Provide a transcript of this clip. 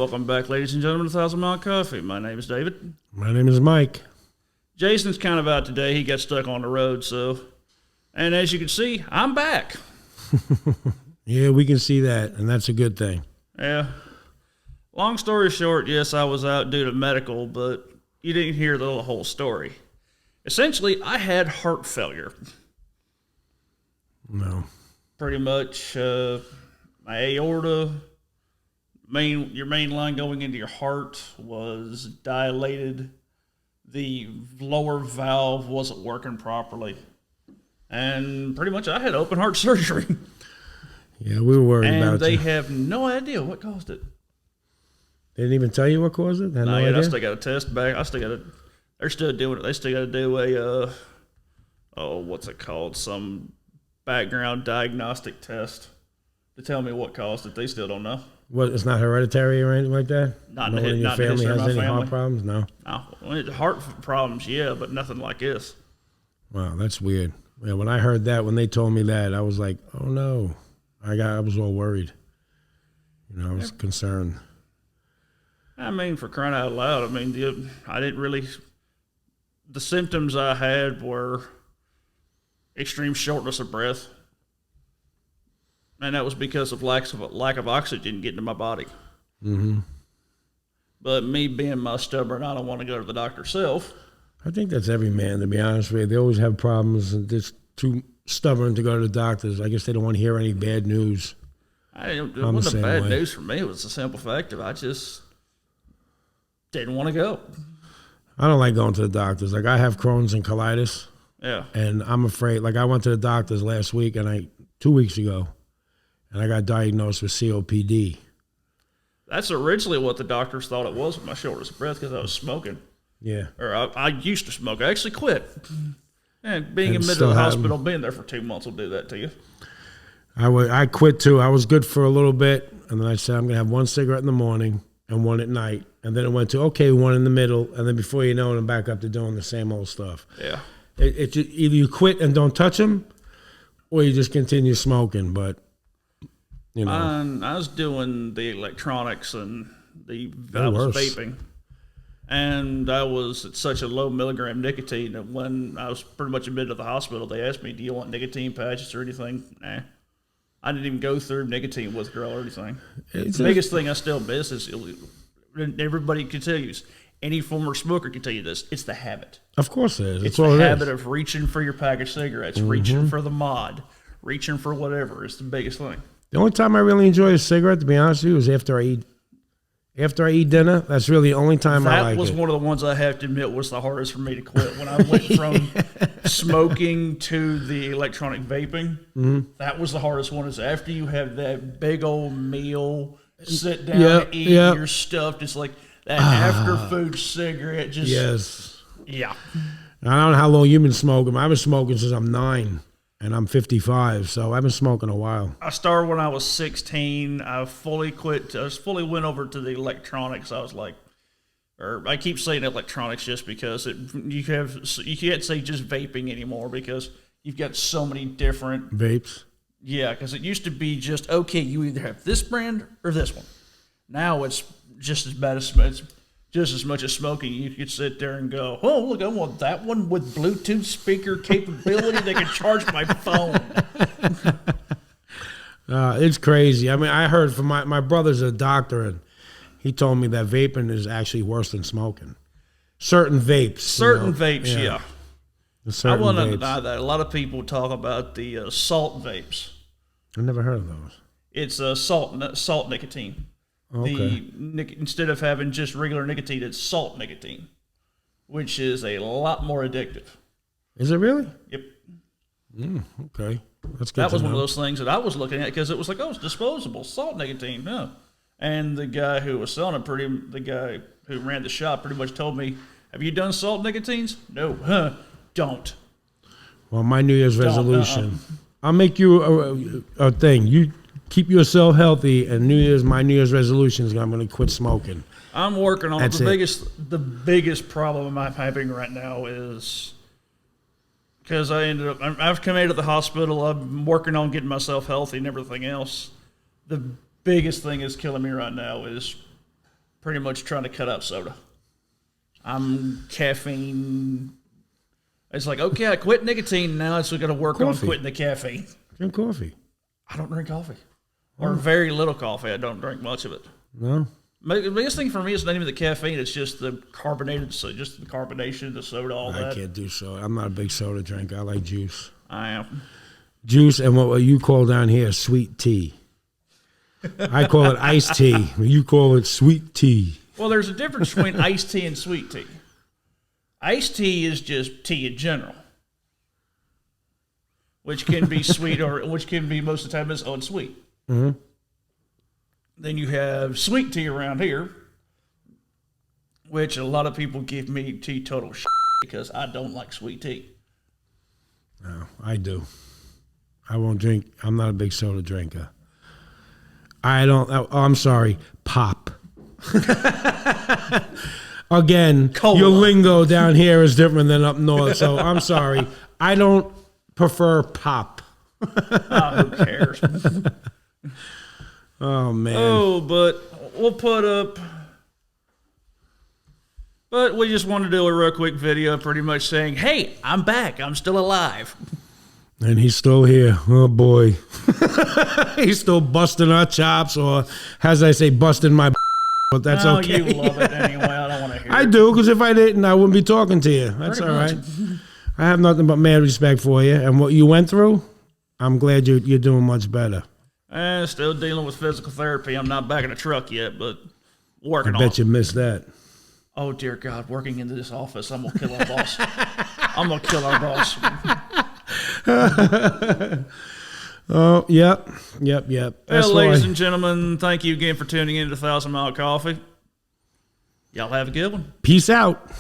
Welcome back, ladies and gentlemen, to 1,000 Mile Coffee. My name is David. My name is Mike. Jason's kind of out today. He got stuck on the road, and as you can see, I'm back. Yeah, we can see that, and that's a good thing. Yeah. Long story short, yes, I was out due to medical, but you didn't hear the whole story. Essentially, I had heart failure. No. Pretty much, my aorta, your main line going into your heart was dilated. The lower valve wasn't working properly. And pretty much I had open heart surgery. Yeah, we were worried about you. And they have no idea what caused it. They didn't even tell you what caused it? No, I still got a test back. They're still doing it. They still got to do what's it called? Some background diagnostic test to tell me what caused it. They still don't know. What? It's not hereditary or anything like that? Not no one in your family has any heart problems? No. No, heart problems, yeah, but nothing like this. Wow, that's weird. Yeah, when I heard that, when they told me that, I was like, oh no. I was all worried. I was concerned. I mean, for crying out loud, the symptoms I had were extreme shortness of breath. And that was because of lack of oxygen getting to my body. Mm-hmm. But me being my stubborn, I don't want to go to the doctor myself. I think that's every man, to be honest with you. They always have problems and just too stubborn to go to the doctors. I guess they don't want to hear any bad news. It wasn't bad news for me. It was the simple fact of I just didn't want to go. I don't like going to the doctors. Like, I have Crohn's and colitis. Yeah. And I'm afraid. Like, I went to the doctors last week 2 weeks ago, and I got diagnosed with COPD. That's originally what the doctors thought it was with my shortness of breath because I was smoking. Yeah. Or I used to smoke. I actually quit. And being admitted to the hospital, being there for 2 months will do that to you. I quit too. I was good for a little bit, and then I said I'm going to have one cigarette in the morning and one at night. And then it went to, one in the middle, and then before you know it, I'm back up to doing the same old stuff. Yeah. Either you quit and don't touch them, or you just continue smoking. But, I was doing the electronics and I was vaping. And I was at such a low milligram nicotine that when I was pretty much admitted to the hospital, they asked me, do you want nicotine patches or anything? Nah. I didn't even go through nicotine withdrawal or anything. The biggest thing I still miss is, everybody can tell you, any former smoker can tell you this, it's the habit. Of course it is. It's the habit of reaching for your pack of cigarettes, reaching for the mod, reaching for whatever. It's the biggest thing. The only time I really enjoy a cigarette, to be honest with you, is after I eat dinner. That's really the only time I like it. That was one of the ones I have to admit was the hardest for me to quit. When I went from smoking to the electronic vaping, that was the hardest one. Is after you have that big old meal, sit down and eat your stuff, just like that after food cigarette. Yeah. I don't know how long you've been smoking. I've been smoking since I'm 9. And I'm 55, so I've been smoking a while. I started when I was 16. I fully quit. I fully went over to the electronics. I was like, I keep saying electronics just because you can't say just vaping anymore because you've got so many different vapes. Yeah, because it used to be just you either have this brand or this one. Now it's just as bad as it's just as much as smoking. You could sit there and go, oh, look, I want that one with Bluetooth speaker capability that can charge my phone. It's crazy. I mean, I heard from my brother's a doctor, and he told me that vaping is actually worse than smoking. Certain vapes. Yeah. I want to deny that. A lot of people talk about the salt vapes. I've never heard of those. It's salt nicotine. Okay. Instead of having just regular nicotine, it's salt nicotine, which is a lot more addictive. Is it really? Yep. Okay. That's good. That was one of those things that I was looking at because it was like, it's disposable, salt nicotine. No. And the guy who was selling it, the guy who ran the shop pretty much told me, have you done salt nicotines? No. Don't. Well, my New Year's resolution, I'll make you a thing. You keep yourself healthy, and my New Year's resolution is I'm going to quit smoking. I'm working on it. The biggest problem I'm having right now is because I've come into the hospital. I'm working on getting myself healthy and everything else. The biggest thing is killing me right now is pretty much trying to cut out soda. I'm caffeine. It's like, okay, I quit nicotine. Now it's got to work on quitting the caffeine. Drink coffee. I don't drink coffee. Or very little coffee. I don't drink much of it. No? The biggest thing for me is not even the caffeine. It's just the carbonated, so just the carbonation, the soda, all that. I can't do soda. I'm not a big soda drinker. I like juice. I am. Juice and what you call down here sweet tea. I call it iced tea. You call it sweet tea. Well, there's a difference between iced tea and sweet tea. Iced tea is just tea in general, which can be sweet or which can be most of the time is unsweet. Mm-hmm. Then you have sweet tea around here, which a lot of people give me teetotal shit because I don't like sweet tea. No, I do. I won't drink. I'm not a big soda drinker. I don't. Oh, I'm sorry. Pop. Again, Cola. Your lingo down here is different than up north, so I'm sorry. I don't prefer pop. Who cares? Oh, man. Oh, but we'll put up... But we just want to do a real quick video pretty much saying, hey, I'm back. I'm still alive. And he's still here. Oh, boy. He's still busting our chops, or as I say, busting my... But that's okay. You love it anyway. I don't want to hear it. I do, because if I didn't, I wouldn't be talking to you. That's all right. I have nothing but mad respect for you. And what you went through, I'm glad you're doing much better. Still dealing with physical therapy. I'm not back in the truck yet, but working on it. I bet you missed that. Oh, dear God. Working into this office, I'm going to kill our boss. I'm going to kill our boss. Oh, yep. Well, ladies and gentlemen, thank you again for tuning in to 1,000 Mile Coffee. Y'all have a good one. Peace out.